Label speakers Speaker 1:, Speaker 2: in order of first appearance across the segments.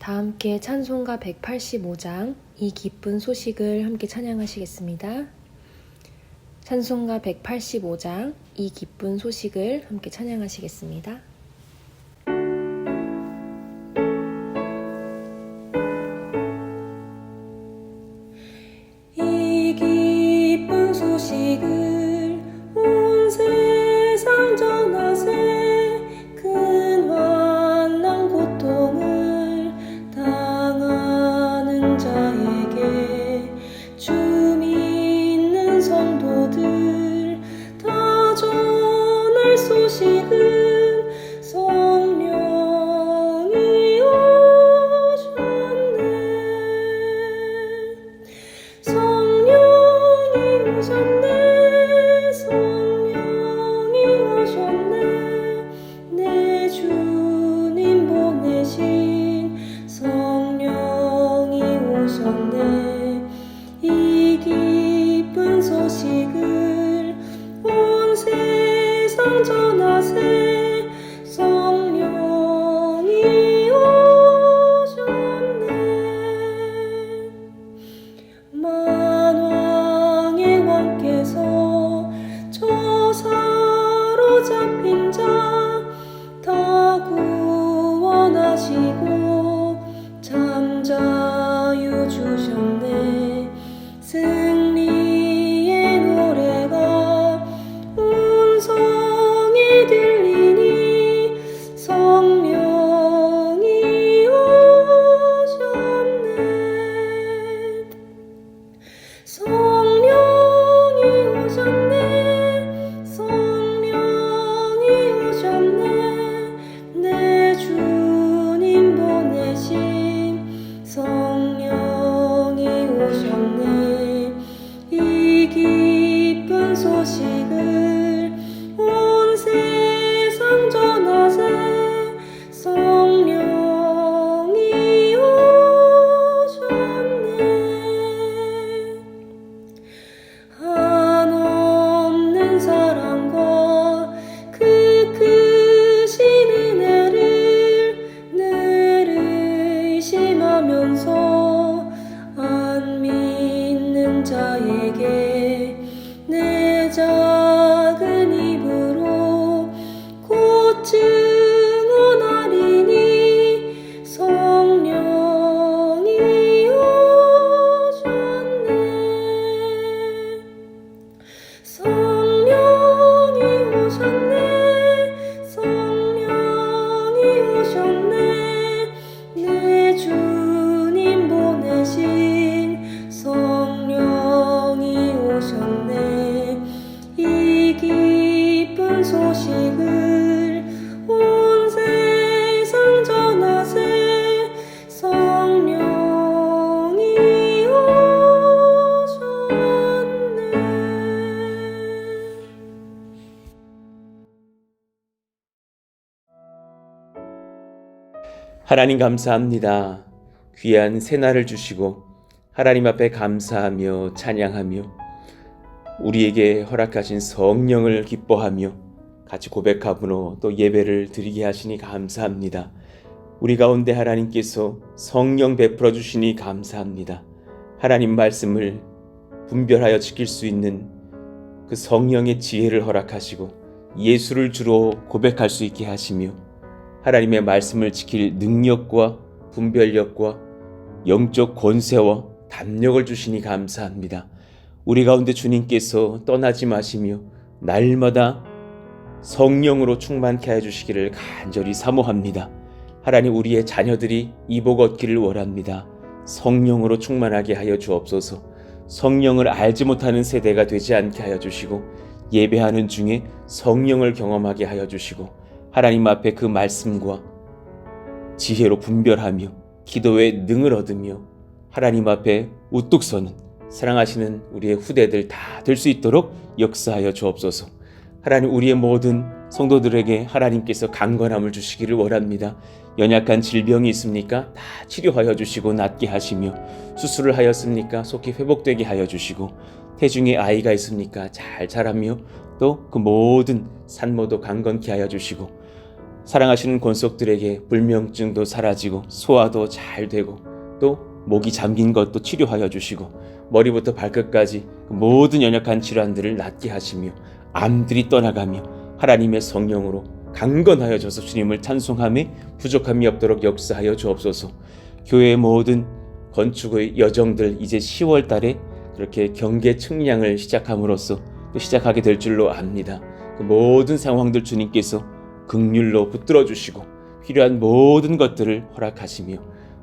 Speaker 1: 다 함께 찬송가 185장 이 기쁜 소식을 함께 찬양하시겠습니다. 찬송가 185장 이 기쁜 소식을 함께 찬양하시겠습니다.
Speaker 2: 이 기쁜 소식을 온 세상 전하세. 큰 환난 고통을 당하는 자에게 주 믿는 성도들 다 전할 소식은 성령이 오셨네. 성령이 오셨네. 성령이 오셨네. 내 주님 보내신 성령이 오셨네. 이 기쁜 소식을 온 세상 전하세. 성령이 오셨네. 만왕의 왕께서 저 사로잡힌 자 다 구원하시고 잠자유 주셨네. 승리의 노래가 온 성에 들리니 성령이 오셨네. 성령이 오셨네. 성령이 오셨네. 내 주님 보내신 성령이 오셨네. 이 기쁜 소식을 온 세상 전하세. 성령이 오셨네. 한없는 사랑과 그 크신 은혜를 늘 의심하면서 안 믿는 자에게 내 작은 입으로 곧 증언하리니 성령이 오셨네. 성령이 오셨네. 성령이 오셨네. 내 주님 보내신 성령이 오셨네. 이 기쁜 소식을 온 세상 전하세. 성령이 오셨네.
Speaker 3: 하나님 감사합니다. 귀한 새날을 주시고 하나님 앞에 감사하며 찬양하며 우리에게 허락하신 성령을 기뻐하며 같이 고백하므로 또 예배를 드리게 하시니 감사합니다. 우리 가운데 하나님께서 성령 베풀어 주시니 감사합니다. 하나님 말씀을 분별하여 지킬 수 있는 그 성령의 지혜를 허락하시고 예수를 주로 고백할 수 있게 하시며 하나님의 말씀을 지킬 능력과 분별력과 영적 권세와 담력을 주시니 감사합니다. 우리 가운데 주님께서 떠나지 마시며 날마다 성령으로 충만케 해주시기를 간절히 사모합니다. 하나님, 우리의 자녀들이 이 복 얻기를 원합니다. 성령으로 충만하게 하여 주옵소서. 성령을 알지 못하는 세대가 되지 않게 하여 주시고 예배하는 중에 성령을 경험하게 하여 주시고 하나님 앞에 그 말씀과 지혜로 분별하며 기도의 능을 얻으며 하나님 앞에 우뚝 서는 사랑하시는 우리의 후대들 다 될 수 있도록 역사하여 주옵소서. 하나님, 우리의 모든 성도들에게 하나님께서 강건함을 주시기를 원합니다. 연약한 질병이 있습니까? 다 치료하여 주시고 낫게 하시며, 수술을 하였습니까? 속히 회복되게 하여 주시고, 태중에 아이가 있습니까? 잘 자라며 또 그 모든 산모도 강건케 하여 주시고, 사랑하시는 권속들에게 불면증도 사라지고 소화도 잘 되고 또 목이 잠긴 것도 치료하여 주시고 머리부터 발끝까지 그 모든 연약한 질환들을 낫게 하시며 암들이 떠나가며 하나님의 성령으로 강건하여 줘서 주님을 찬송하며 부족함이 없도록 역사하여 주옵소서. 교회의 모든 건축의 여정들 이제 10월 달에 그렇게 경계 측량을 시작함으로써 또 시작하게 될 줄로 압니다. 그 모든 상황들 주님께서 긍휼로 붙들어 주시고 필요한 모든 것들을 허락하시며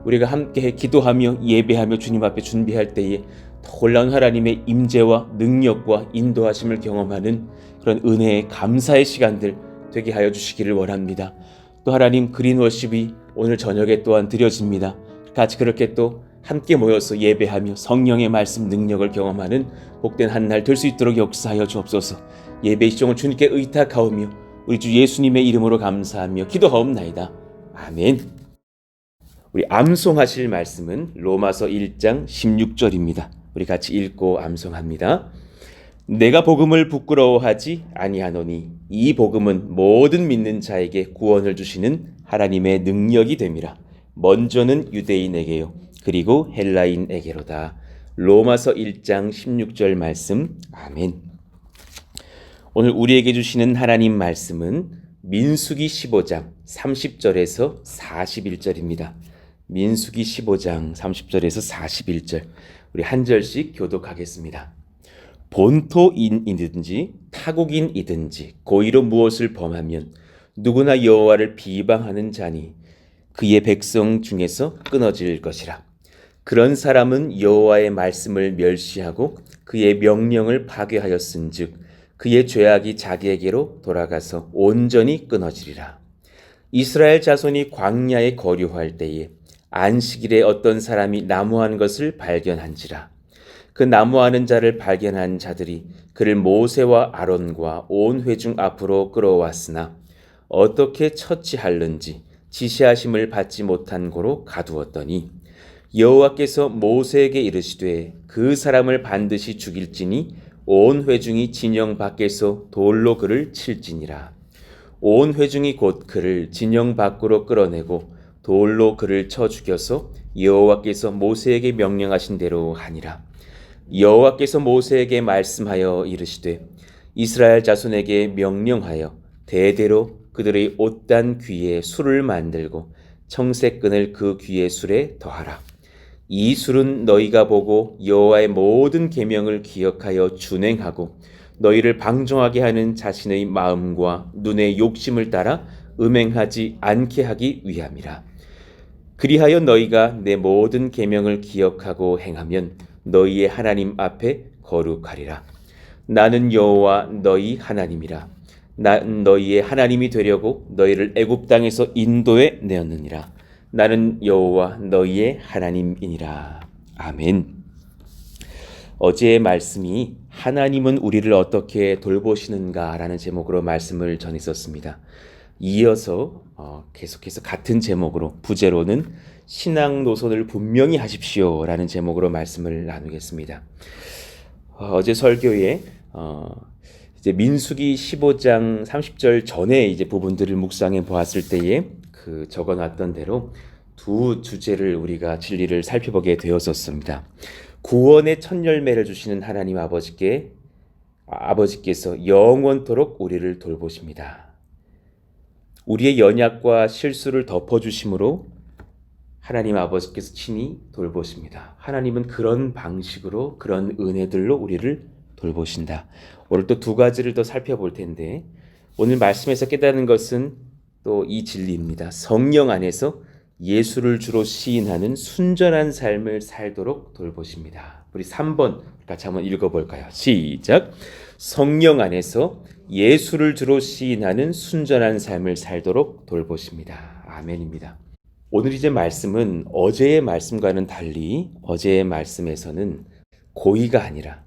Speaker 3: 우리가 함께 기도하며 예배하며 주님 앞에 준비할 때에 놀라운 하나님의 임재와 능력과 인도하심을 경험하는 그런 은혜의 감사의 시간들 되게 하여 주시기를 원합니다. 또 하나님 그린 워십이 오늘 저녁에 또한 드려집니다. 같이 그렇게 또 함께 모여서 예배하며 성령의 말씀 능력을 경험하는 복된 한 날 될 수 있도록 역사하여 주옵소서. 예배 시종을 주님께 의탁하오며 우리 주 예수님의 이름으로 감사하며 기도하옵나이다. 아멘. 우리 암송하실 말씀은 로마서 1장 16절입니다. 우리 같이 읽고 암송합니다. 내가 복음을 부끄러워하지 아니하노니 이 복음은 모든 믿는 자에게 구원을 주시는 하나님의 능력이 됨이라. 먼저는 유대인에게요 그리고 헬라인에게로다. 로마서 1장 16절 말씀. 아멘. 오늘 우리에게 주시는 하나님 말씀은 민수기 15장 30절에서 41절입니다. 민수기 15장 30절에서 41절. 우리 한 절씩 교독하겠습니다. 본토인이든지 타국인이든지 고의로 무엇을 범하면 누구나 여호와를 비방하는 자니 그의 백성 중에서 끊어질 것이라. 그런 사람은 여호와의 말씀을 멸시하고 그의 명령을 파괴하였은즉 그의 죄악이 자기에게로 돌아가서 온전히 끊어지리라. 이스라엘 자손이 광야에 거류할 때에 안식일에 어떤 사람이 나무한 것을 발견한지라. 그 나무하는 자를 발견한 자들이 그를 모세와 아론과 온 회중 앞으로 끌어왔으나 어떻게 처치할는지 지시하심을 받지 못한 고로 가두었더니 여호와께서 모세에게 이르시되 그 사람을 반드시 죽일지니 온 회중이 진영 밖에서 돌로 그를 칠지니라. 온 회중이 곧 그를 진영 밖으로 끌어내고 돌로 그를 쳐 죽여서 여호와께서 모세에게 명령하신 대로 하니라. 여호와께서 모세에게 말씀하여 이르시되 이스라엘 자손에게 명령하여 대대로 그들의 옷단 귀에 술을 만들고 청색끈을 그 귀의 술에 더하라. 이 술은 너희가 보고 여호와의 모든 계명을 기억하여 준행하고 너희를 방종하게 하는 자신의 마음과 눈의 욕심을 따라 음행하지 않게 하기 위함이라. 그리하여 너희가 내 모든 계명을 기억하고 행하면 너희의 하나님 앞에 거룩하리라. 나는 여호와 너희 하나님이라. 나는 너희의 하나님이 되려고 너희를 애굽 땅에서 인도해 내었느니라. 나는 여호와 너희의 하나님이니라. 아멘. 어제의 말씀이 하나님은 우리를 어떻게 돌보시는가라는 제목으로 말씀을 전했었습니다. 이어서 계속해서 같은 제목으로 부제로는 신앙 노선을 분명히 하십시오라는 제목으로 말씀을 나누겠습니다. 어제 설교에 이제 민수기 15장 30절 전에 이제 부분들을 묵상해 보았을 때에 그 적어놨던 대로 두 주제를 우리가 진리를 살펴보게 되었었습니다. 구원의 첫 열매를 주시는 하나님 아버지께서 영원토록 우리를 돌보십니다. 우리의 연약과 실수를 덮어주심으로 하나님 아버지께서 친히 돌보십니다. 하나님은 그런 방식으로 그런 은혜들로 우리를 돌보신다. 오늘 또 두 가지를 더 살펴볼 텐데 오늘 말씀에서 깨닫는 것은 또 이 진리입니다. 성령 안에서 예수를 주로 시인하는 순전한 삶을 살도록 돌보십니다. 우리 3번 같이 한번 읽어볼까요? 시작. 성령 안에서 예수를 주로 시인하는 순전한 삶을 살도록 돌보십니다. 아멘입니다. 오늘 이제 말씀은 어제의 말씀과는 달리 어제의 말씀에서는 고의가 아니라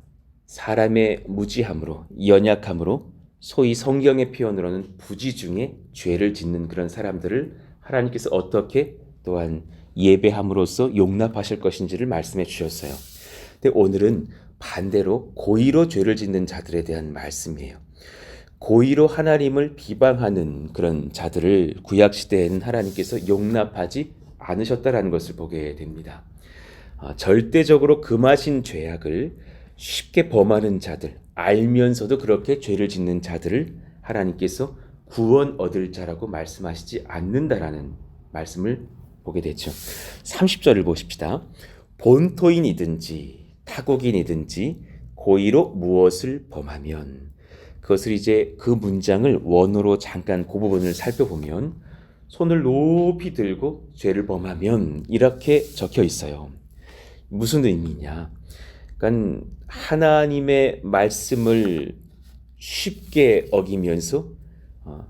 Speaker 3: 사람의 무지함으로 연약함으로 소위 성경의 표현으로는 부지 중에 죄를 짓는 그런 사람들을 하나님께서 어떻게 또한 예배함으로써 용납하실 것인지를 말씀해 주셨어요. 근데 오늘은 반대로 고의로 죄를 짓는 자들에 대한 말씀이에요. 고의로 하나님을 비방하는 그런 자들을 구약 시대에는 하나님께서 용납하지 않으셨다라는 것을 보게 됩니다. 절대적으로 금하신 죄악을 쉽게 범하는 자들, 알면서도 그렇게 죄를 짓는 자들을 하나님께서 구원 얻을 자라고 말씀하시지 않는다라는 말씀을 보게 되죠. 30절을 보십시다. 본토인이든지 타국인이든지 고의로 무엇을 범하면, 그것을 이제 그 문장을 원어로 잠깐 그 부분을 살펴보면 손을 높이 들고 죄를 범하면 이렇게 적혀 있어요. 무슨 의미냐? 그러니까 하나님의 말씀을 쉽게 어기면서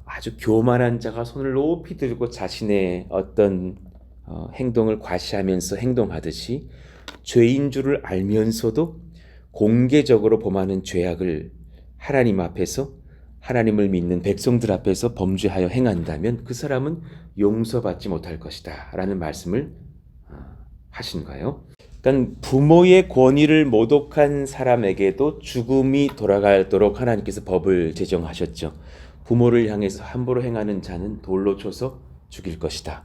Speaker 3: 아주 교만한 자가 손을 높이 들고 자신의 어떤 행동을 과시하면서 행동하듯이 죄인 줄을 알면서도 공개적으로 범하는 죄악을 하나님 앞에서, 하나님을 믿는 백성들 앞에서 범죄하여 행한다면 그 사람은 용서받지 못할 것이다 라는 말씀을 하신 거예요. 그러니까 부모의 권위를 모독한 사람에게도 죽음이 돌아가도록 하나님께서 법을 제정하셨죠. 부모를 향해서 함부로 행하는 자는 돌로 쳐서 죽일 것이다.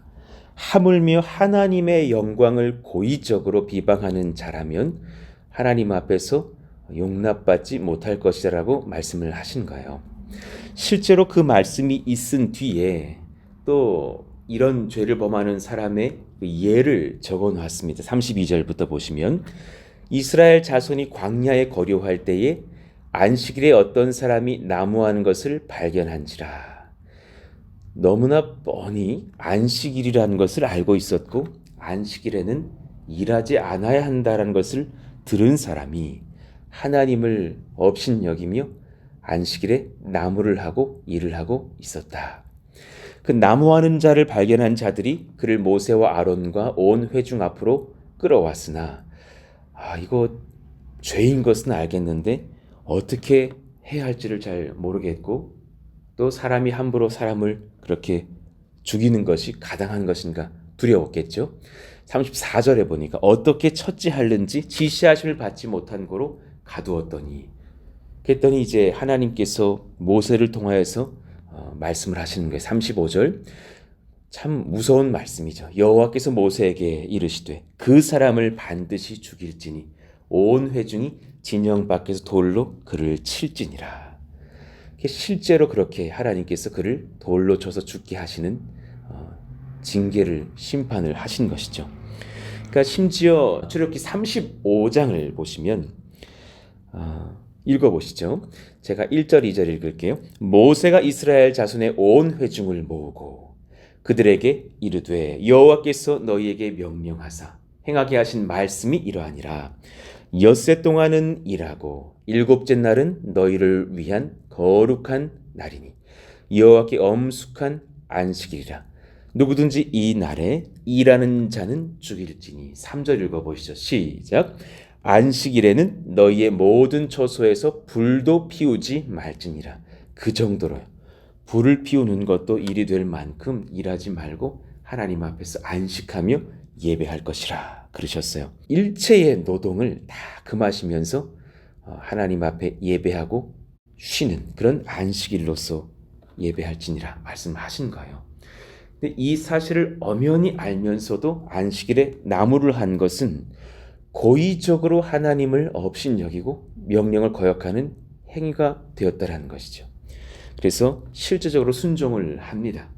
Speaker 3: 하물며 하나님의 영광을 고의적으로 비방하는 자라면 하나님 앞에서 용납받지 못할 것이라고 말씀을 하신 거예요. 실제로 그 말씀이 있은 뒤에 또 이런 죄를 범하는 사람의 예를 적어 놓았습니다. 32절부터 보시면 이스라엘 자손이 광야에 거류할 때에 안식일에 어떤 사람이 나무하는 것을 발견한지라. 너무나 뻔히 안식일이라는 것을 알고 있었고 안식일에는 일하지 않아야 한다는 것을 들은 사람이 하나님을 업신여기며 안식일에 나무를 하고 일을 하고 있었다. 그 나무하는 자를 발견한 자들이 그를 모세와 아론과 온 회중 앞으로 끌어왔으나 이거 죄인 것은 알겠는데 어떻게 해야 할지를 잘 모르겠고 또 사람이 함부로 사람을 그렇게 죽이는 것이 가당한 것인가 두려웠겠죠. 34절에 보니까 어떻게 처치하는지 지시하심을 받지 못한 고로 가두었더니, 그랬더니 이제 하나님께서 모세를 통하여서 말씀을 하시는 거예요. 35절 참 무서운 말씀이죠. 여호와께서 모세에게 이르시되 그 사람을 반드시 죽일지니 온 회중이 진영 밖에서 돌로 그를 칠지니라. 실제로 그렇게 하나님께서 그를 돌로 쳐서 죽게 하시는 징계를, 심판을 하신 것이죠. 그러니까 심지어 출애굽기 35장을 보시면 읽어보시죠. 제가 1절 2절 읽을게요. 모세가 이스라엘 자손의 온 회중을 모으고 그들에게 이르되 여호와께서 너희에게 명령하사 행하게 하신 말씀이 이러하니라. 엿새 동안은 일하고 일곱째 날은 너희를 위한 거룩한 날이니 여호와께 엄숙한 안식일이라. 누구든지 이 날에 일하는 자는 죽일지니. 3절 읽어보시죠. 시작. 안식일에는 너희의 모든 처소에서 불도 피우지 말지니라. 그 정도로 불을 피우는 것도 일이 될 만큼 일하지 말고 하나님 앞에서 안식하며 예배할 것이라 그러셨어요. 일체의 노동을 다 금하시면서 하나님 앞에 예배하고 쉬는 그런 안식일로서 예배할지니라 말씀하신 거예요. 근데 이 사실을 엄연히 알면서도 안식일에 나무를 한 것은 고의적으로 하나님을 업신여기고 명령을 거역하는 행위가 되었다라는 것이죠. 그래서 실제적으로 순종을 합니다.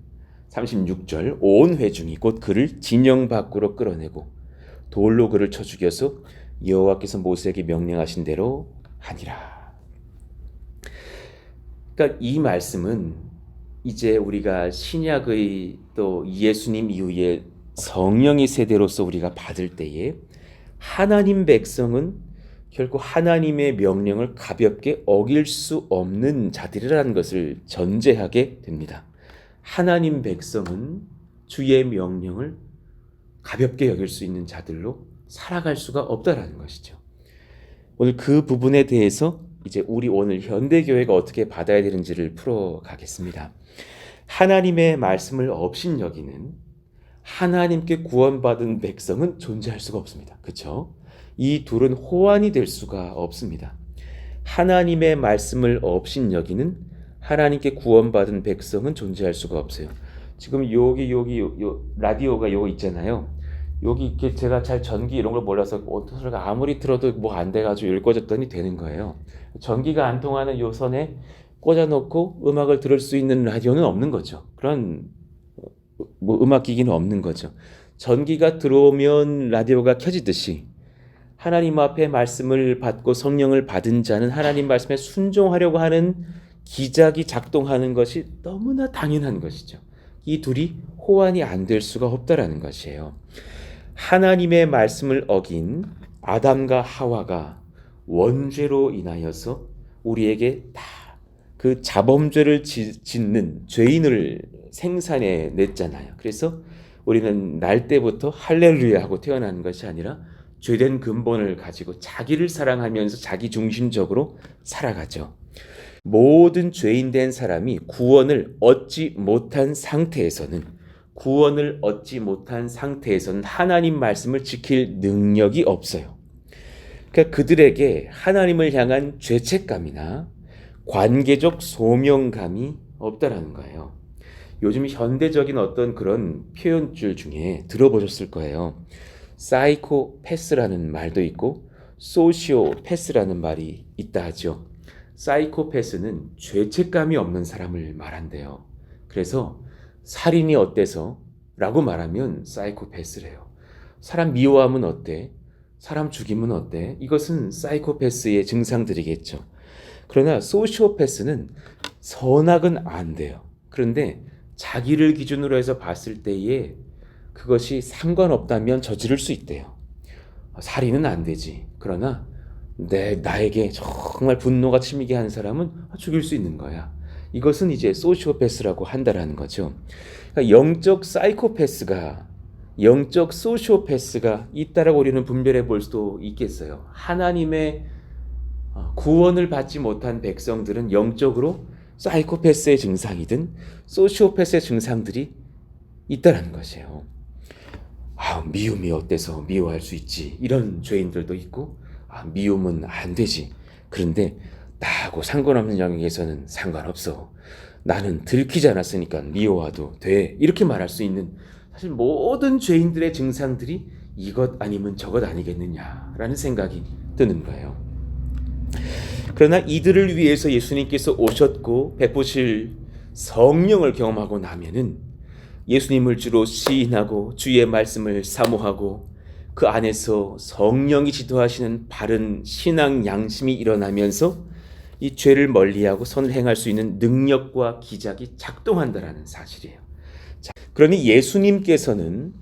Speaker 3: 36절 온 회중이 곧 그를 진영 밖으로 끌어내고 돌로 그를 쳐 죽여서 여호와께서 모세에게 명령하신 대로 하니라. 그러니까 이 말씀은 이제 우리가 신약의 또 예수님 이후에 성령의 세대로서 우리가 받을 때에 하나님 백성은 결코 하나님의 명령을 가볍게 어길 수 없는 자들이라는 것을 전제하게 됩니다. 하나님 백성은 주의 명령을 가볍게 여길 수 있는 자들로 살아갈 수가 없다라는 것이죠. 오늘 그 부분에 대해서 이제 우리 오늘 현대교회가 어떻게 받아야 되는지를 풀어가겠습니다. 하나님의 말씀을 업신여기는 하나님께 구원받은 백성은 존재할 수가 없습니다. 그렇죠? 이 둘은 호환이 될 수가 없습니다. 하나님의 말씀을 업신여기는 하나님께 구원받은 백성은 존재할 수가 없어요. 지금 여기 라디오가 요거 있잖아요. 여기 이렇게 제가 잘 전기 이런 걸 몰라서 어떤 소리가 아무리 들어도 뭐 안 돼가지고 여기 꽂았더니 되는 거예요. 전기가 안 통하는 요 선에 꽂아놓고 음악을 들을 수 있는 라디오는 없는 거죠. 그런 뭐 음악 기기는 없는 거죠. 전기가 들어오면 라디오가 켜지듯이 하나님 앞에 말씀을 받고 성령을 받은 자는 하나님 말씀에 순종하려고 하는 기작이 작동하는 것이 너무나 당연한 것이죠. 이 둘이 호환이 안 될 수가 없다라는 것이에요. 하나님의 말씀을 어긴 아담과 하와가 원죄로 인하여서 우리에게 다 그 자범죄를 짓는 죄인을 생산해 냈잖아요. 그래서 우리는 날 때부터 할렐루야 하고 태어나는 것이 아니라 죄된 근본을 가지고 자기를 사랑하면서 자기 중심적으로 살아가죠. 모든 죄인 된 사람이 구원을 얻지 못한 상태에서는 하나님 말씀을 지킬 능력이 없어요. 그러니까 그들에게 하나님을 향한 죄책감이나 관계적 소명감이 없다라는 거예요. 요즘 현대적인 어떤 그런 표현줄 중에 들어보셨을 거예요. 사이코패스라는 말도 있고 소시오패스라는 말이 있다 하죠. 사이코패스는 죄책감이 없는 사람을 말한대요. 그래서 살인이 어때서? 라고 말하면 사이코패스래요. 사람 미워하면 어때? 사람 죽이면 어때? 이것은 사이코패스의 증상들이겠죠. 그러나 소시오패스는 선악은 안 돼요. 그런데 자기를 기준으로 해서 봤을 때에 그것이 상관없다면 저지를 수 있대요. 살인은 안 되지. 그러나 나에게 정말 분노가 치미게 하는 사람은 죽일 수 있는 거야. 이것은 이제 소시오패스라고 한다라는 거죠. 그러니까 영적 소시오패스가 있다라고 우리는 분별해 볼 수도 있겠어요. 하나님의 구원을 받지 못한 백성들은 영적으로 사이코패스의 증상이든 소시오패스의 증상들이 있다라는 것이에요. 미움이 어때서 미워할 수 있지. 이런 죄인들도 있고 미움은 안 되지. 그런데 나하고 상관없는 영역에서는 상관없어. 나는 들키지 않았으니까 미워해도 돼. 이렇게 말할 수 있는 사실 모든 죄인들의 증상들이 이것 아니면 저것 아니겠느냐라는 생각이 드는 거예요. 그러나 이들을 위해서 예수님께서 오셨고 베푸실 성령을 경험하고 나면은 예수님을 주로 시인하고 주의 말씀을 사모하고 그 안에서 성령이 지도하시는 바른 신앙 양심이 일어나면서 이 죄를 멀리하고 선을 행할 수 있는 능력과 기작이 작동한다라는 사실이에요. 그러니 예수님께서는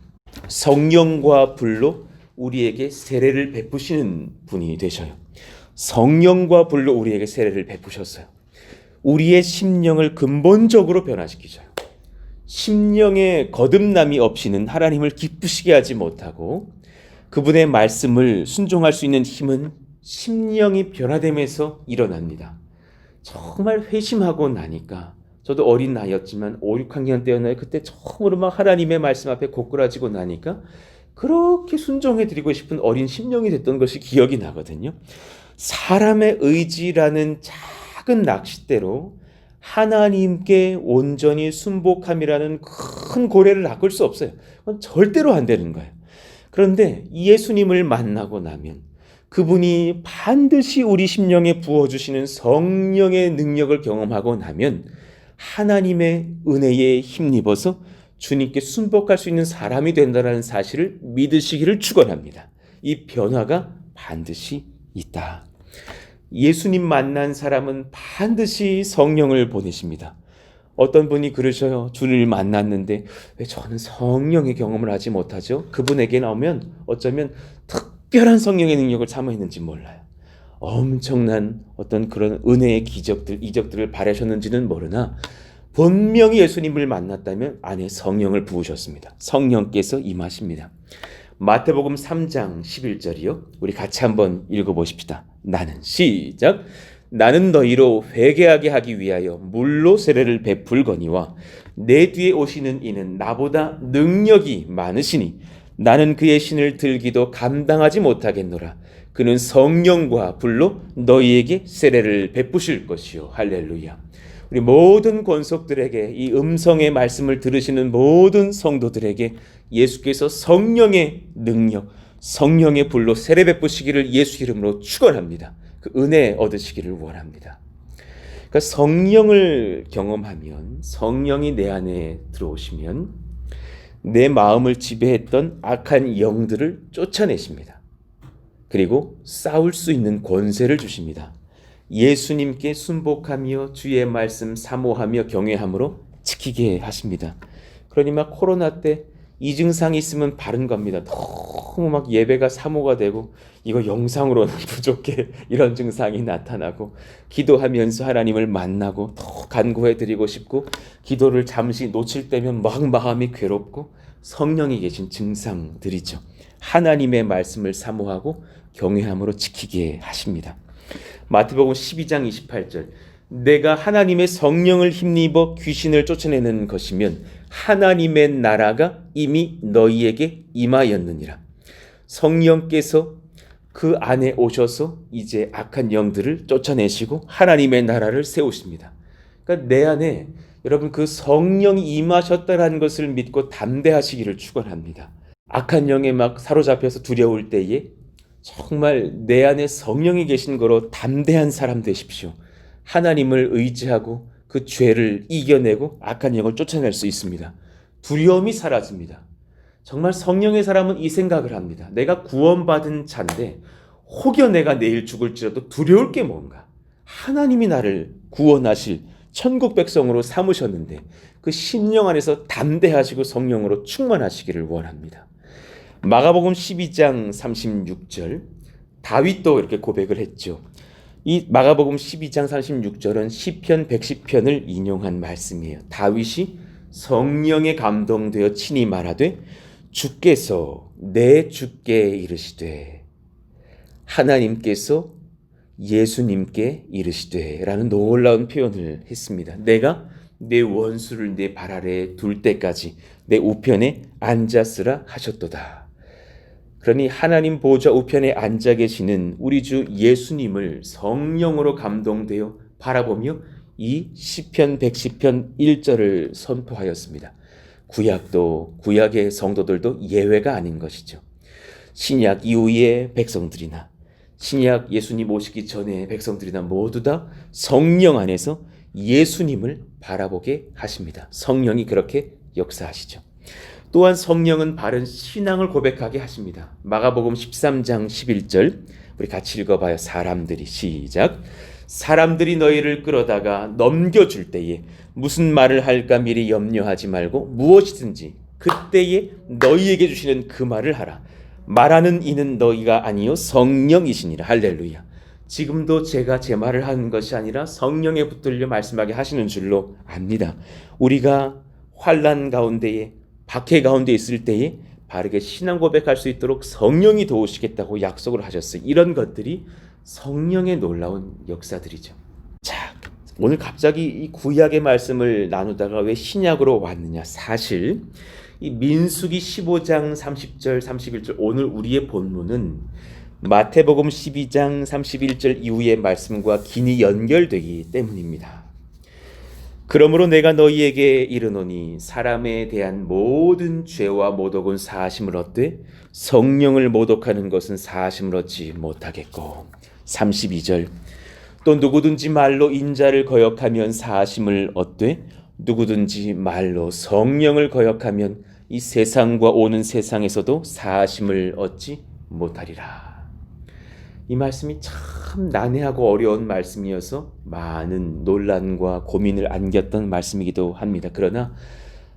Speaker 3: 성령과 불로 우리에게 세례를 베푸시는 분이 되셔요. 성령과 불로 우리에게 세례를 베푸셨어요. 우리의 심령을 근본적으로 변화시키셔요. 심령의 거듭남이 없이는 하나님을 기쁘시게 하지 못하고 그분의 말씀을 순종할 수 있는 힘은 심령이 변화되면서 일어납니다. 정말 회심하고 나니까 저도 어린 나이였지만 5, 6학년 때였나요? 그때 처음으로 막 하나님의 말씀 앞에 고꾸라지고 나니까 그렇게 순종해드리고 싶은 어린 심령이 됐던 것이 기억이 나거든요. 사람의 의지라는 작은 낚싯대로 하나님께 온전히 순복함이라는 큰 고래를 낚을 수 없어요. 그건 절대로 안 되는 거예요. 그런데 예수님을 만나고 나면 그분이 반드시 우리 심령에 부어주시는 성령의 능력을 경험하고 나면 하나님의 은혜에 힘입어서 주님께 순복할 수 있는 사람이 된다는 사실을 믿으시기를 축원합니다. 이 변화가 반드시 있다. 예수님 만난 사람은 반드시 성령을 보내십니다. 어떤 분이 그러셔요. 주를 만났는데 왜 저는 성령의 경험을 하지 못하죠? 그분에게 나오면 어쩌면 특별한 성령의 능력을 사모했는지 몰라요. 엄청난 어떤 그런 은혜의 이적들을 바라셨는지는 모르나 분명히 예수님을 만났다면 안에 성령을 부으셨습니다. 성령께서 임하십니다. 마태복음 3장 11절이요. 우리 같이 한번 읽어보십시다. 시작. 나는 너희로 회개하게 하기 위하여 물로 세례를 베풀거니와 내 뒤에 오시는 이는 나보다 능력이 많으시니 나는 그의 신을 들기도 감당하지 못하겠노라. 그는 성령과 불로 너희에게 세례를 베푸실 것이요. 할렐루야. 우리 모든 권속들에게, 이 음성의 말씀을 들으시는 모든 성도들에게 예수께서 성령의 능력, 성령의 불로 세례 베푸시기를 예수 이름으로 축원합니다. 그 은혜 얻으시기를 원합니다. 그러니까 성령을 경험하면, 성령이 내 안에 들어오시면 내 마음을 지배했던 악한 영들을 쫓아내십니다. 그리고 싸울 수 있는 권세를 주십니다. 예수님께 순복하며 주의 말씀 사모하며 경외함으로 지키게 하십니다. 그러니 막 코로나 때 이 증상이 있으면 바른 겁니다. 너무 막 예배가 사모가 되고 이거 영상으로는 부족해, 이런 증상이 나타나고 기도하면서 하나님을 만나고 더 간구해 드리고 싶고 기도를 잠시 놓칠 때면 막 마음이 괴롭고 성령이 계신 증상들이죠. 하나님의 말씀을 사모하고 경외함으로 지키게 하십니다. 마태복음 12장 28절, 내가 하나님의 성령을 힘입어 귀신을 쫓아내는 것이면 하나님의 나라가 이미 너희에게 임하였느니라. 성령께서 그 안에 오셔서 이제 악한 영들을 쫓아내시고 하나님의 나라를 세우십니다. 그러니까 내 안에 여러분 그 성령이 임하셨다라는 것을 믿고 담대하시기를 축원합니다. 악한 영에 막 사로잡혀서 두려울 때에 정말 내 안에 성령이 계신 거로 담대한 사람 되십시오. 하나님을 의지하고 그 죄를 이겨내고 악한 영을 쫓아낼 수 있습니다. 두려움이 사라집니다. 정말 성령의 사람은 이 생각을 합니다. 내가 구원받은 자인데 혹여 내가 내일 죽을지라도 두려울 게 뭔가. 하나님이 나를 구원하실 천국 백성으로 삼으셨는데 그 심령 안에서 담대하시고 성령으로 충만하시기를 원합니다. 마가복음 12장 36절, 다윗도 이렇게 고백을 했죠. 이 마가복음 12장 36절은 시편 110편을 인용한 말씀이에요. 다윗이 성령에 감동되어 친히 말하되 주께서 내 주께 이르시되, 하나님께서 예수님께 이르시되 라는 놀라운 표현을 했습니다. 내가 내 원수를 내 발 아래에 둘 때까지 내 우편에 앉았으라 하셨도다. 그러니 하나님 보좌 우편에 앉아 계시는 우리 주 예수님을 성령으로 감동되어 바라보며 이 시편 110편 1절을 선포하였습니다. 구약의 성도들도 예외가 아닌 것이죠. 신약 이후의 백성들이나 신약 예수님 오시기 전에 백성들이나 모두 다 성령 안에서 예수님을 바라보게 하십니다. 성령이 그렇게 역사하시죠. 또한 성령은 바른 신앙을 고백하게 하십니다. 마가복음 13장 11절 우리 같이 읽어봐요. 시작. 사람들이 너희를 끌어다가 넘겨줄 때에 무슨 말을 할까 미리 염려하지 말고 무엇이든지 그때에 너희에게 주시는 그 말을 하라. 말하는 이는 너희가 아니요 성령이시니라. 할렐루야. 지금도 제가 제 말을 하는 것이 아니라 성령에 붙들려 말씀하게 하시는 줄로 압니다. 우리가 환난 가운데에 박해 가운데 있을 때에 바르게 신앙 고백할 수 있도록 성령이 도우시겠다고 약속을 하셨어요. 이런 것들이 성령의 놀라운 역사들이죠. 자, 오늘 갑자기 이 구약의 말씀을 나누다가 왜 신약으로 왔느냐. 사실 이 민수기 15장 30절 31절 오늘 우리의 본문은 마태복음 12장 31절 이후의 말씀과 긴히 연결되기 때문입니다. 그러므로 내가 너희에게 이르노니 사람에 대한 모든 죄와 모독은 사하심을 얻되 성령을 모독하는 것은 사하심을 얻지 못하겠고. 32절 또 누구든지 말로 인자를 거역하면 사하심을 얻되 누구든지 말로 성령을 거역하면 이 세상과 오는 세상에서도 사하심을 얻지 못하리라. 이 말씀이 참 난해하고 어려운 말씀이어서 많은 논란과 고민을 안겼던 말씀이기도 합니다. 그러나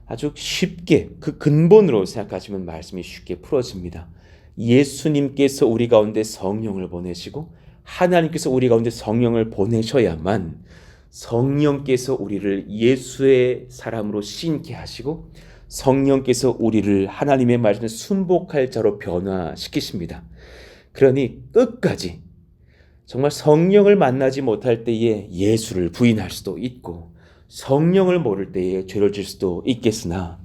Speaker 3: 아주 쉽게 그 근본으로 생각하시면 말씀이 쉽게 풀어집니다. 예수님께서 우리 가운데 성령을 보내시고 하나님께서 우리 가운데 성령을 보내셔야만 성령께서 우리를 예수의 사람으로 신게 하시고 성령께서 우리를 하나님의 말씀에 순복할 자로 변화시키십니다. 그러니 끝까지 정말 성령을 만나지 못할 때에 예수를 부인할 수도 있고 성령을 모를 때에 죄를 질 수도 있겠으나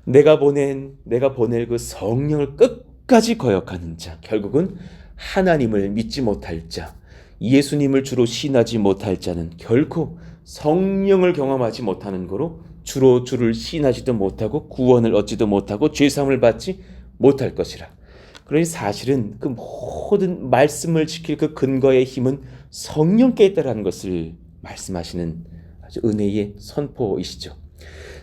Speaker 3: 내가 보낼 그 성령을 끝까지 거역하는 자, 결국은 하나님을 믿지 못할 자, 예수님을 주로 신하지 못할 자는 결코 성령을 경험하지 못하는 거로 주로 주를 시인하지도 못하고 구원을 얻지도 못하고 죄사함을 받지 못할 것이라. 그러니 사실은 그 모든 말씀을 지킬 그 근거의 힘은 성령께 있다라는 것을 말씀하시는 아주 은혜의 선포이시죠.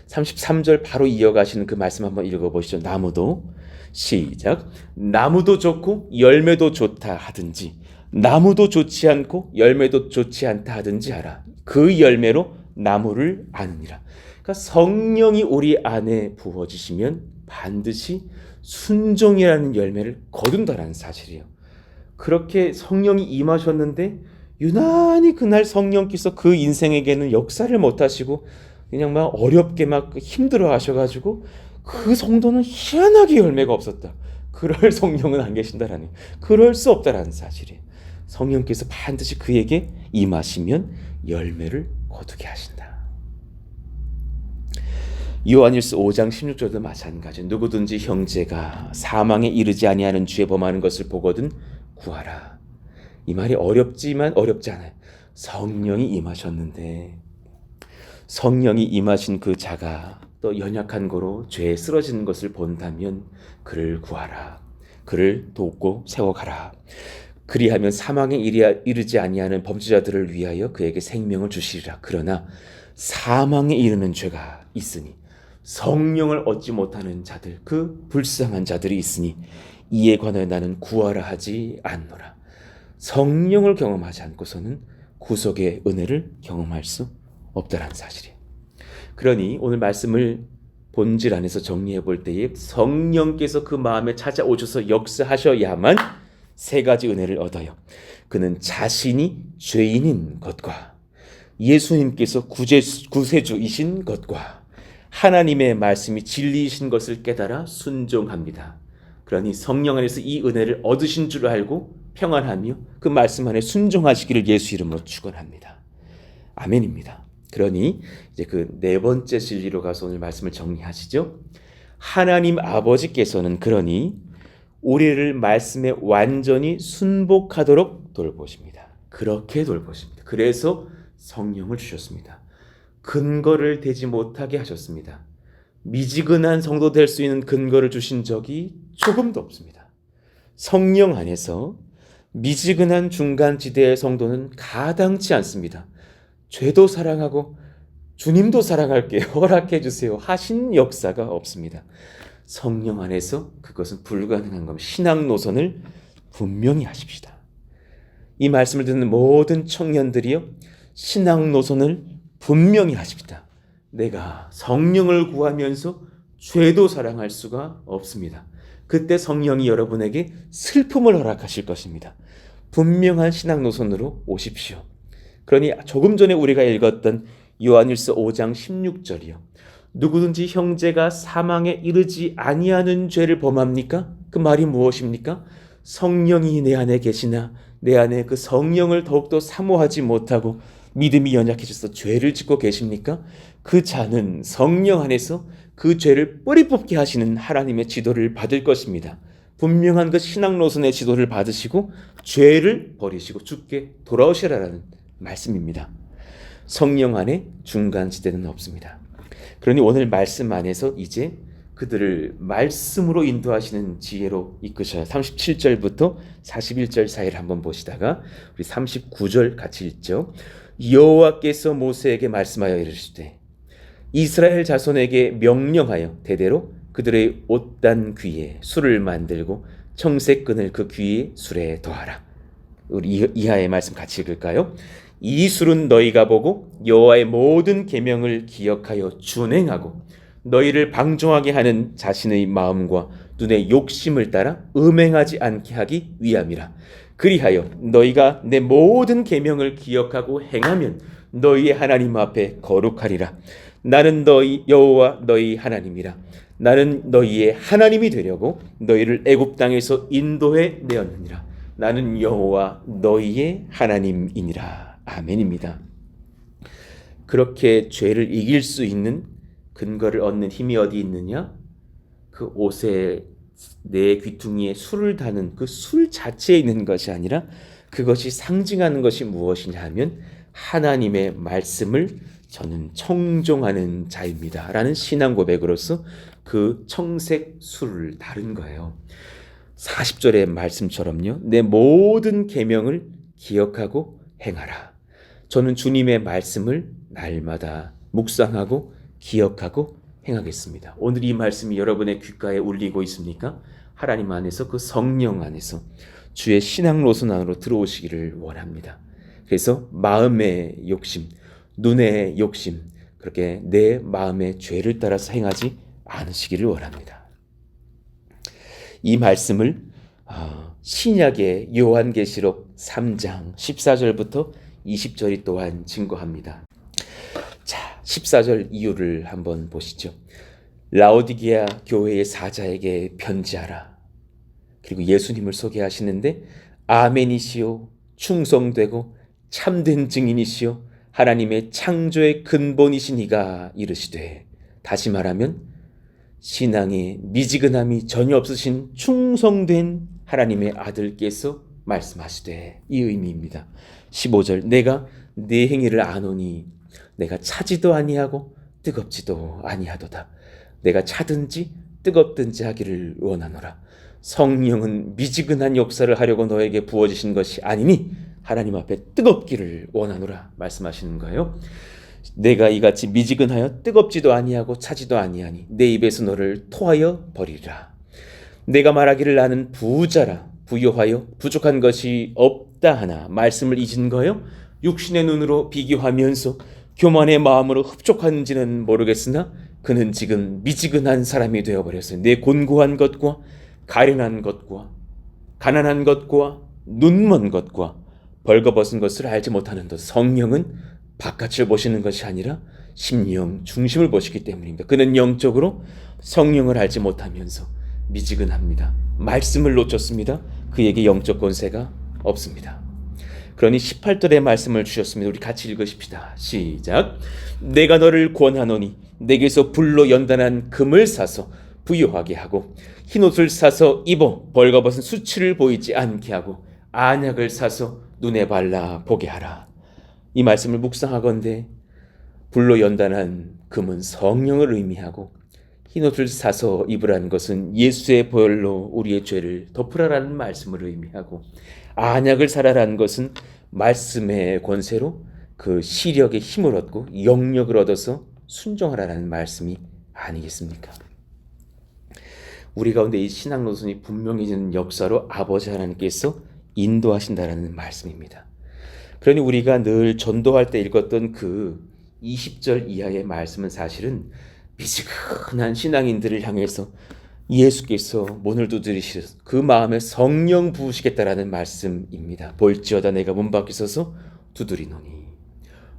Speaker 3: 33절 바로 이어가시는 그 말씀 한번 읽어보시죠. 나무도 시작. 나무도 좋고 열매도 좋다 하든지 나무도 좋지 않고 열매도 좋지 않다 하든지 하라. 그 열매로 나무를 아느니라. 그러니까 성령이 우리 안에 부어지시면 반드시 순종이라는 열매를 거둔다라는 사실이에요. 그렇게 성령이 임하셨는데 유난히 그날 성령께서 그 인생에게는 역사를 못하시고 그냥 막 어렵게 막 힘들어 하셔가지고 그 성도는 희한하게 열매가 없었다. 그럴 성령은 안 계신다라는, 그럴 수 없다라는 사실이에요. 성령께서 반드시 그에게 임하시면 열매를 거두게 하신다. 요한일서 5장 16절도 마찬가지. 누구든지 형제가 사망에 이르지 아니하는 죄 범하는 것을 보거든 구하라. 이 말이 어렵지만 어렵지 않아요. 성령이 임하셨는데 성령이 임하신 그 자가 또 연약한 거로 죄에 쓰러지는 것을 본다면 그를 구하라. 그를 돕고 세워가라. 그리하면 사망에 이르지 아니하는 범죄자들을 위하여 그에게 생명을 주시리라. 그러나 사망에 이르는 죄가 있으니 성령을 얻지 못하는 자들, 그 불쌍한 자들이 있으니 이에 관하여 나는 구하라 하지 않노라. 성령을 경험하지 않고서는 구속의 은혜를 경험할 수 없다라는 사실이에요. 그러니 오늘 말씀을 본질 안에서 정리해 볼 때에 성령께서 그 마음에 찾아오셔서 역사하셔야만 세 가지 은혜를 얻어요. 그는 자신이 죄인인 것과 예수님께서 구세주이신 것과 하나님의 말씀이 진리이신 것을 깨달아 순종합니다. 그러니 성령 안에서 이 은혜를 얻으신 줄 알고 평안하며 그 말씀 안에 순종하시기를 예수 이름으로 축원합니다. 아멘입니다. 그러니 이제 그 네 번째 진리로 가서 오늘 말씀을 정리하시죠. 하나님 아버지께서는 그러니 우리를 말씀에 완전히 순복하도록 돌보십니다. 그렇게 돌보십니다. 그래서 성령을 주셨습니다. 근거를 대지 못하게 하셨습니다. 미지근한 성도 될 수 있는 근거를 주신 적이 조금도 없습니다. 성령 안에서 미지근한 중간지대의 성도는 가당치 않습니다. 죄도 사랑하고 주님도 사랑할게요, 허락해 주세요 하신 역사가 없습니다. 성령 안에서 그것은 불가능한 겁니다. 신앙 노선을 분명히 하십시다. 이 말씀을 듣는 모든 청년들이요, 신앙 노선을 분명히 하십시다. 내가 성령을 구하면서 죄도 사랑할 수가 없습니다. 그때 성령이 여러분에게 슬픔을 허락하실 것입니다. 분명한 신앙 노선으로 오십시오. 그러니 조금 전에 우리가 읽었던 요한일서 5장 16절이요. 누구든지 형제가 사망에 이르지 아니하는 죄를 범합니까? 그 말이 무엇입니까? 성령이 내 안에 계시나 내 안에 그 성령을 더욱더 사모하지 못하고 믿음이 연약해져서 죄를 짓고 계십니까? 그 자는 성령 안에서 그 죄를 뿌리 뽑게 하시는 하나님의 지도를 받을 것입니다. 분명한 그 신앙 노선의 지도를 받으시고 죄를 버리시고 주께 돌아오시라라는 말씀입니다. 성령 안에 중간지대는 없습니다. 그러니 오늘 말씀 안에서 이제 그들을 말씀으로 인도하시는 지혜로 이끄셔요. 37절부터 41절 사이를 한번 보시다가 우리 39절 같이 읽죠. 여호와께서 모세에게 말씀하여 이르시되 이스라엘 자손에게 명령하여 대대로 그들의 옷단 귀에 술을 만들고 청색끈을 그 귀의 술에 더하라. 우리 이하의 말씀 같이 읽을까요? 이 술은 너희가 보고 여호와의 모든 계명을 기억하여 준행하고 너희를 방종하게 하는 자신의 마음과 눈의 욕심을 따라 음행하지 않게 하기 위함이라. 그리하여 너희가 내 모든 계명을 기억하고 행하면 너희의 하나님 앞에 거룩하리라. 나는 너희 여호와 너희 하나님이라. 나는 너희의 하나님이 되려고 너희를 애굽 땅에서 인도해 내었느니라. 나는 여호와 너희의 하나님이니라. 아멘입니다. 그렇게 죄를 이길 수 있는 근거를 얻는 힘이 어디 있느냐? 그 옷에 내 귀퉁이에 술을 다는 그 술 자체에 있는 것이 아니라 그것이 상징하는 것이 무엇이냐 하면 하나님의 말씀을 저는 청종하는 자입니다 라는 신앙 고백으로서 그 청색 술을 다른 거예요. 40절의 말씀처럼요. 내 모든 계명을 기억하고 행하라. 저는 주님의 말씀을 날마다 묵상하고 기억하고 행하겠습니다. 오늘 이 말씀이 여러분의 귓가에 울리고 있습니까? 하나님 안에서 그 성령 안에서 주의 신앙 노선 안으로 들어오시기를 원합니다. 그래서 마음의 욕심, 눈의 욕심, 그렇게 내 마음의 죄를 따라서 행하지 않으시기를 원합니다. 이 말씀을 신약의 요한계시록 3장 14절부터 20절이 또한 증거합니다. 자, 14절 이유를 한번 보시죠. 라오디게아 교회의 사자에게 편지하라. 그리고 예수님을 소개하시는데 아멘이시오, 충성되고 참된 증인이시오, 하나님의 창조의 근본이신 이가 이르시되, 다시 말하면 신앙에 미지근함이 전혀 없으신 충성된 하나님의 아들께서 말씀하시되, 이 의미입니다. 15절 내가 네 행위를 아노니 내가 차지도 아니하고 뜨겁지도 아니하도다. 내가 차든지 뜨겁든지 하기를 원하노라. 성령은 미지근한 역사를 하려고 너에게 부어주신 것이 아니니 하나님 앞에 뜨겁기를 원하노라 말씀하시는 거예요. 내가 이같이 미지근하여 뜨겁지도 아니하고 차지도 아니하니 내 입에서 너를 토하여 버리리라. 내가 말하기를 나는 부자라 부요하여 부족한 것이 없다 하나 말씀을 잊은 거요. 육신의 눈으로 비교하면서 교만의 마음으로 흡족한지는 모르겠으나 그는 지금 미지근한 사람이 되어버렸어요. 내 곤고한 것과 가련한 것과 가난한 것과 눈먼 것과 벌거벗은 것을 알지 못하는 것. 성령은 바깥을 보시는 것이 아니라 심령 중심을 보시기 때문입니다. 그는 영적으로 성령을 알지 못하면서 미지근합니다. 말씀을 놓쳤습니다. 그에게 영적 권세가 없습니다. 그러니 18절의 말씀을 주셨습니다. 우리 같이 읽으십시다. 시작. 내가 너를 권하노니 내게서 불로 연단한 금을 사서 부요하게 하고 흰옷을 사서 입어 벌거벗은 수치를 보이지 않게 하고 안약을 사서 눈에 발라 보게 하라. 이 말씀을 묵상하건대 불로 연단한 금은 성령을 의미하고 흰옷을 사서 입으라는 것은 예수의 보혈로 우리의 죄를 덮으라라는 말씀을 의미하고 안약을 사라라는 것은 말씀의 권세로 그 시력의 힘을 얻고 영력을 얻어서 순종하라는 말씀이 아니겠습니까? 우리 가운데 이 신앙 노선이 분명해지는 역사로 아버지 하나님께서 인도하신다라는 말씀입니다. 그러니 우리가 늘 전도할 때 읽었던 그 20절 이하의 말씀은 사실은 미지근한 신앙인들을 향해서 예수께서 문을 두드리시서 그 마음에 성령 부으시겠다라는 말씀입니다. 볼지어다 내가 문 밖에 서서 두드리노니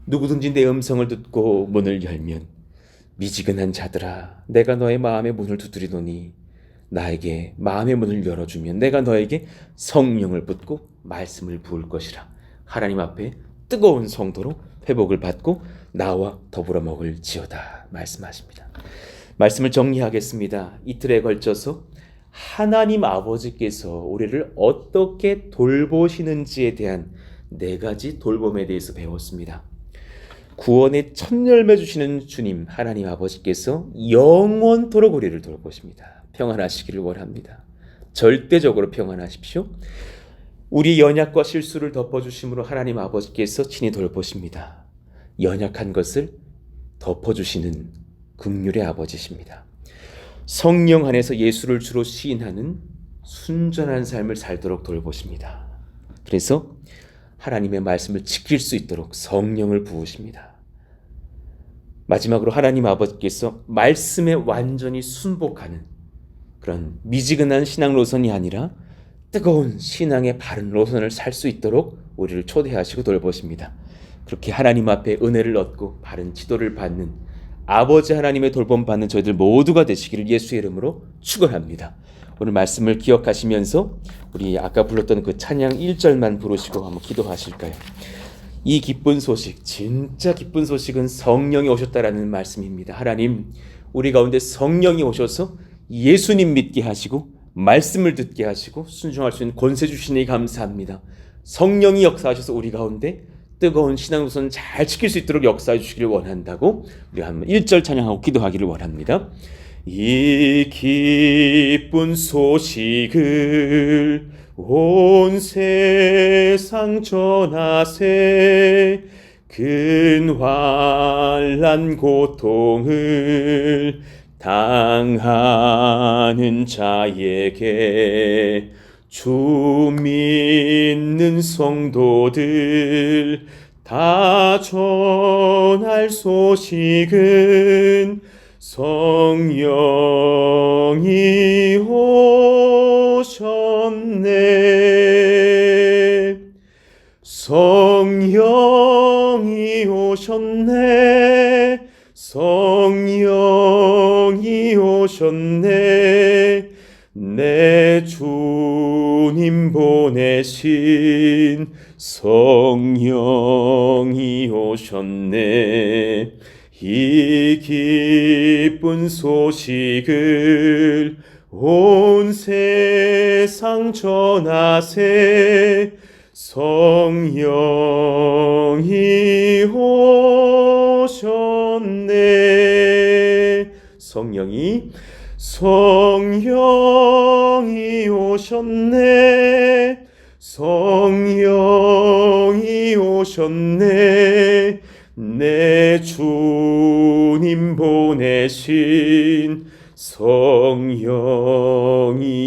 Speaker 3: 누구든지 내 음성을 듣고 문을 열면 미지근한 자들아 내가 너의 마음의 문을 두드리노니 나에게 마음의 문을 열어주면 내가 너에게 성령을 붓고 말씀을 부을 것이라. 하나님 앞에 뜨거운 성도로 회복을 받고 나와 더불어 먹을지어다 말씀하십니다. 말씀을 정리하겠습니다. 이틀에 걸쳐서 하나님 아버지께서 우리를 어떻게 돌보시는지에 대한 4가지 돌봄에 대해서 배웠습니다. 구원의 첫 열매 주시는 주님 하나님 아버지께서 영원토록 우리를 돌보십니다. 평안하시기를 원합니다. 절대적으로 평안하십시오. 우리 연약과 실수를 덮어주심으로 하나님 아버지께서 친히 돌보십니다. 연약한 것을 덮어주시는 긍휼의 아버지십니다. 성령 안에서 예수를 주로 시인하는 순전한 삶을 살도록 돌보십니다. 그래서 하나님의 말씀을 지킬 수 있도록 성령을 부으십니다. 마지막으로 하나님 아버지께서 말씀에 완전히 순복하는 그런 미지근한 신앙 노선이 아니라 뜨거운 신앙의 바른 노선을 살 수 있도록 우리를 초대하시고 돌보십니다. 그렇게 하나님 앞에 은혜를 얻고 바른 지도를 받는 아버지 하나님의 돌봄 받는 저희들 모두가 되시기를 예수의 이름으로 축원합니다. 오늘 말씀을 기억하시면서 우리 아까 불렀던 그 찬양 1절만 부르시고 한번 기도하실까요? 이 기쁜 소식, 진짜 기쁜 소식은 성령이 오셨다라는 말씀입니다. 하나님, 우리 가운데 성령이 오셔서 예수님 믿게 하시고 말씀을 듣게 하시고 순종할 수 있는 권세 주시니 감사합니다. 성령이 역사하셔서 우리 가운데 뜨거운 신앙노선 잘 지킬 수 있도록 역사해 주시기를 원한다고 우리가 한번 1절 찬양하고 기도하기를 원합니다. 이 기쁜 소식을 온 세상 전하세 근환난 고통을 당하는 자에게 주 믿는 성도들 다 전할 소식은 성령이 오셨네. 성령이 오셨네. 성령이 오셨네. 내 주님 보내신 성령이 오셨네. 이 기쁜 소식을 온 세상 전하세 성령이 오셨네. 성령이 오셨네. 성령이 오셨네. 내 주님 보내신 성령이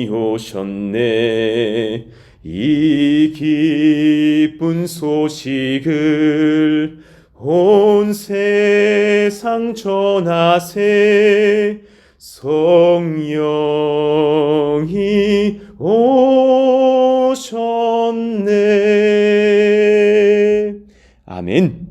Speaker 3: 오셨네. 이 기쁜 소식을 온 세상 전하세 성령이 오셨네. 아멘.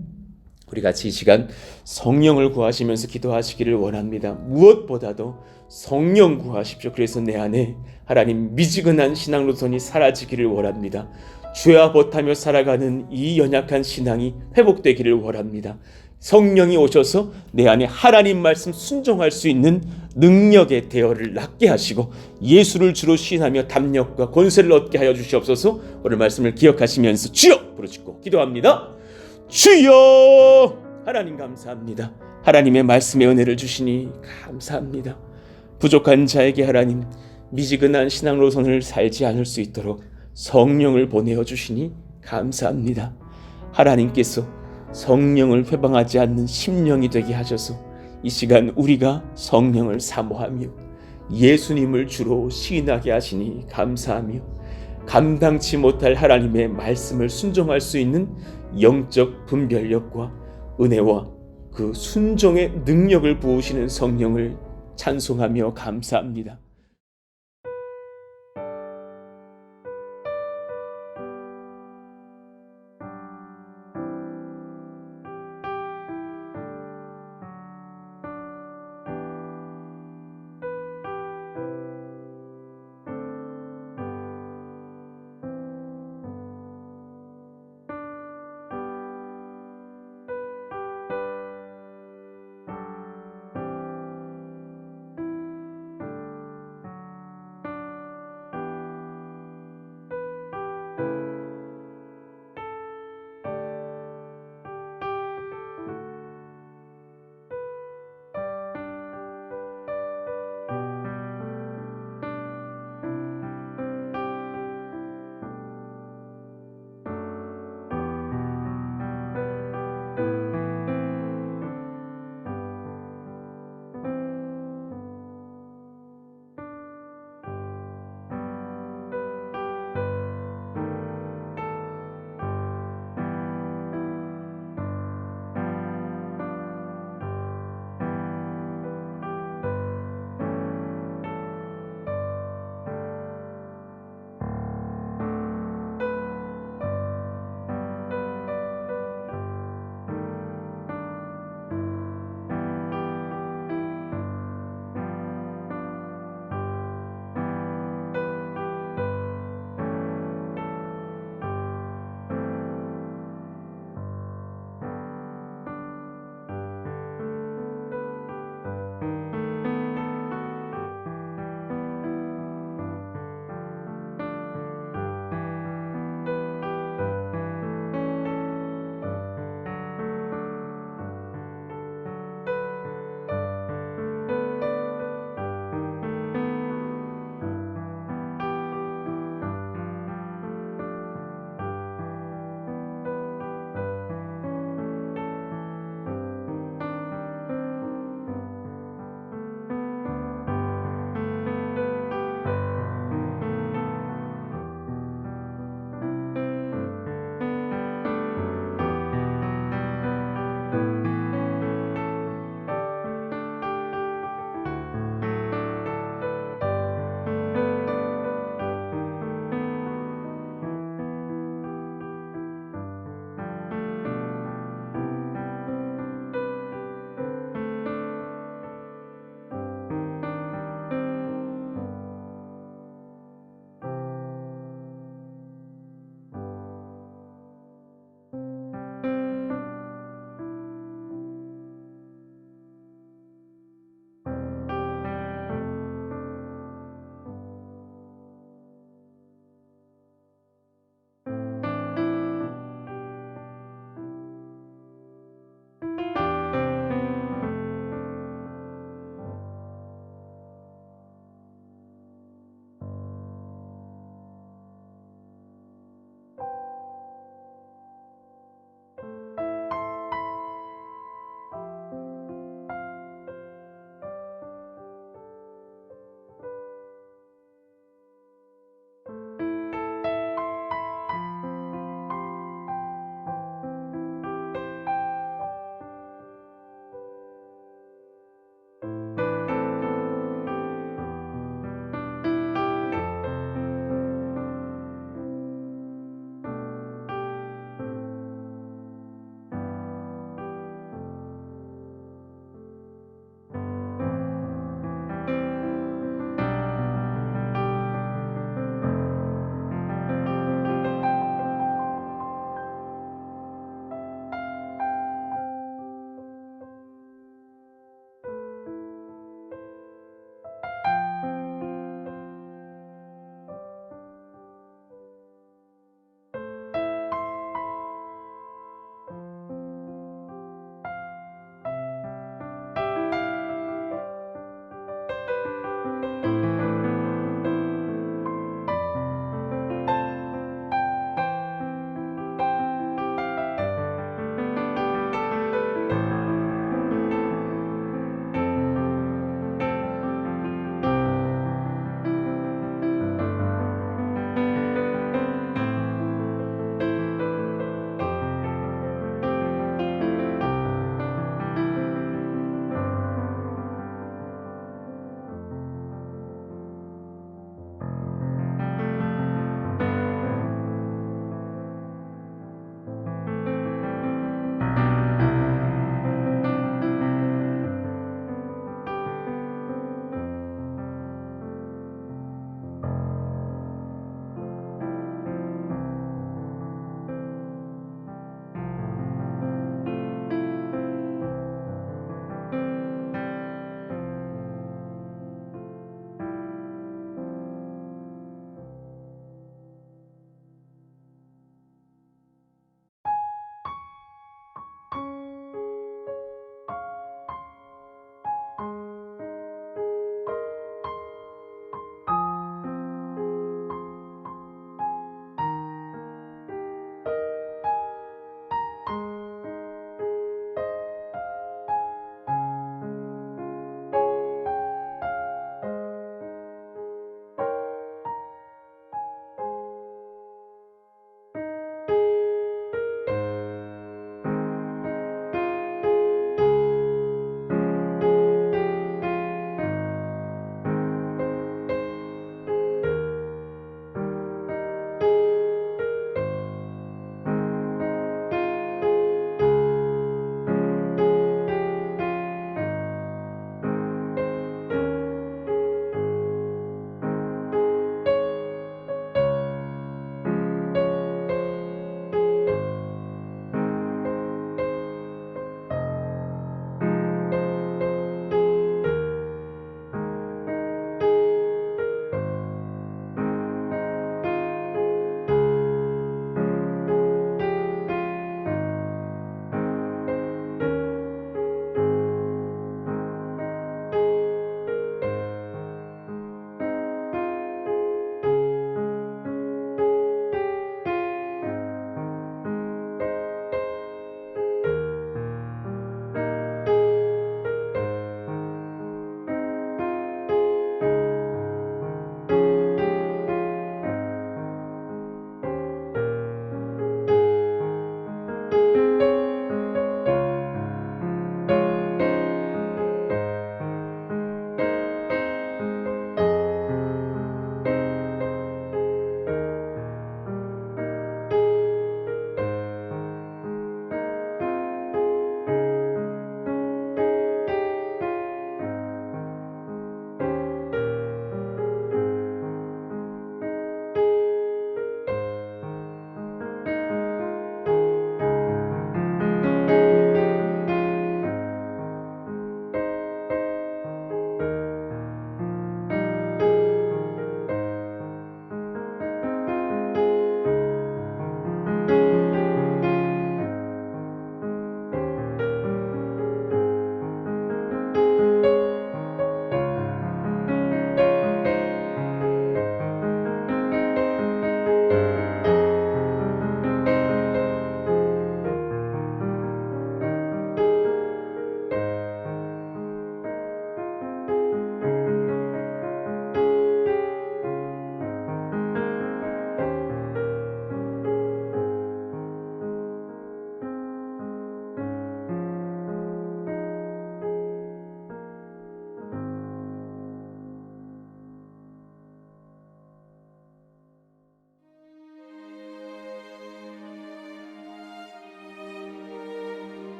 Speaker 3: 우리 같이 이 시간 성령을 구하시면서 기도하시기를 원합니다. 무엇보다도 성령 구하십시오. 그래서 내 안에 하나님 미지근한 신앙 노선이 사라지기를 원합니다. 죄와 버타며 살아가는 이 연약한 신앙이 회복되기를 원합니다. 성령이 오셔서 내 안에 하나님 말씀 순종할 수 있는 능력의 대열을 낳게 하시고 예수를 주로 시인하며 담력과 권세를 얻게 하여 주시옵소서. 오늘 말씀을 기억하시면서 주여 부르짖고 기도합니다. 주여! 하나님 감사합니다. 하나님의 말씀의 은혜를 주시니 감사합니다. 부족한 자에게 하나님 미지근한 신앙 노선을 살지 않을 수 있도록 성령을 보내어 주시니 감사합니다. 하나님께서 성령을 회방하지 않는 심령이 되게 하셔서 이 시간 우리가 성령을 사모하며 예수님을 주로 시인하게 하시니 감사하며 감당치 못할 하나님의 말씀을 순종할 수 있는 영적 분별력과 은혜와 그 순종의 능력을 부으시는 성령을 찬송하며 감사합니다.